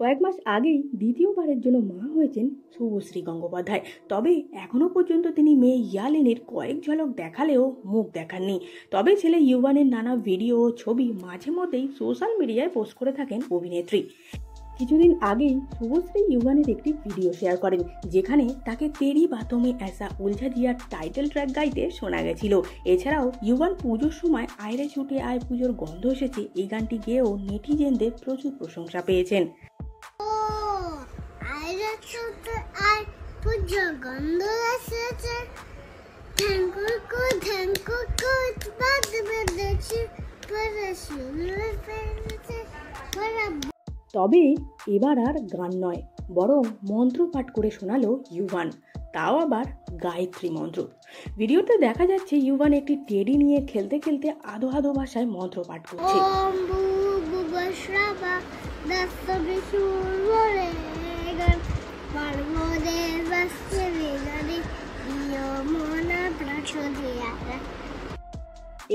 কয়েক মাস আগেই দ্বিতীয়বারের জন্য মা হয়েছেন শুভশ্রী গঙ্গোপাধ্যায়। তবে এখনও পর্যন্ত তিনি মেয়ে ইয়ালিনীর কয়েক ঝলক দেখালেও মুখ দেখাননি। তবে ছেলে ইউভানের নানা ভিডিও ও ছবি মাঝে মধ্যেই সোশ্যাল মিডিয়ায় পোস্ট করে থাকেন অভিনেত্রী। কিছুদিন আগেই শুভশ্রী ইউভানের একটি ভিডিও শেয়ার করেন, যেখানে তাকে তেরি বাতোं में ऐसा उलझा दिया টাইটেল ট্র্যাক গাইতে শোনা গেছিল। এছাড়াও ইউভান পুজোর সময় আয়রে ছুটে আয় পুজোর গন্ধ এসেছে এই গানটি গেয়েও নেটিজেনদের প্রচুর প্রশংসা পেয়েছেন। তবে এবার আর গান নয়, বরং মন্ত্র পাঠ করে শোনালো ইউভান, তাও আবার গায়ত্রী মন্ত্র। ভিডিওতে দেখা যাচ্ছে ইউভান একটি টেডি নিয়ে খেলতে খেলতে আধো আধো ভাষায় মন্ত্র পাঠ করছে।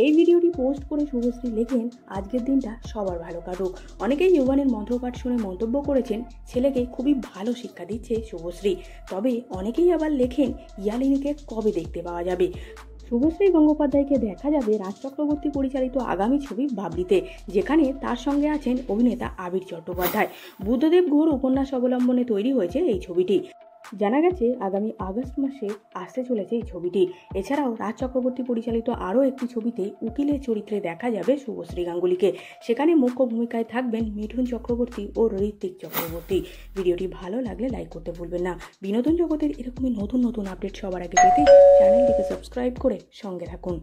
এই ভিডিওটি পোস্ট করে শুভশ্রী লেখেন, আজকের দিনটা সবার ভালো কাটুক। অনেকেই ইউভানের মন্ত্রপাঠ শুনে মন্তব্য করেছেন, ছেলেকে খুবই ভালো শিক্ষা দিচ্ছে শুভশ্রী। তবে অনেকেই আবার লেখেন, ইয়ালিনীকে কবে দেখতে পাওয়া যাবে। শুভশ্রী গঙ্গোপাধ্যায়কে দেখা যাবে রাজ চক্রবর্তী পরিচালিত আগামী ছবি বাবলিতে, যেখানে তার সঙ্গে আছেন অভিনেতা আবির চট্টোপাধ্যায়। বুদ্ধদেব গুহর উপন্যাস অবলম্বনে তৈরি হয়েছে এই ছবিটি। জানা গেছে আগামী আগস্ট মাসে আসতে চলেছে এই ছবিটি। এছাড়াও রাজ চক্রবর্তী পরিচালিত আরও একটি ছবিতে উকিলের চরিত্রে দেখা যাবে শুভশ্রী গাঙ্গুলিকে। সেখানে মুখ্য ভূমিকায় থাকবেন মিঠুন চক্রবর্তী ও ঋত্বিক চক্রবর্তী। ভিডিওটি ভালো লাগলে লাইক করতে ভুলবেন না। বিনোদন জগতের এরকমই নতুন নতুন আপডেট সবার আগে পেতে চ্যানেলটিকে সাবস্ক্রাইব করে সঙ্গে থাকুন।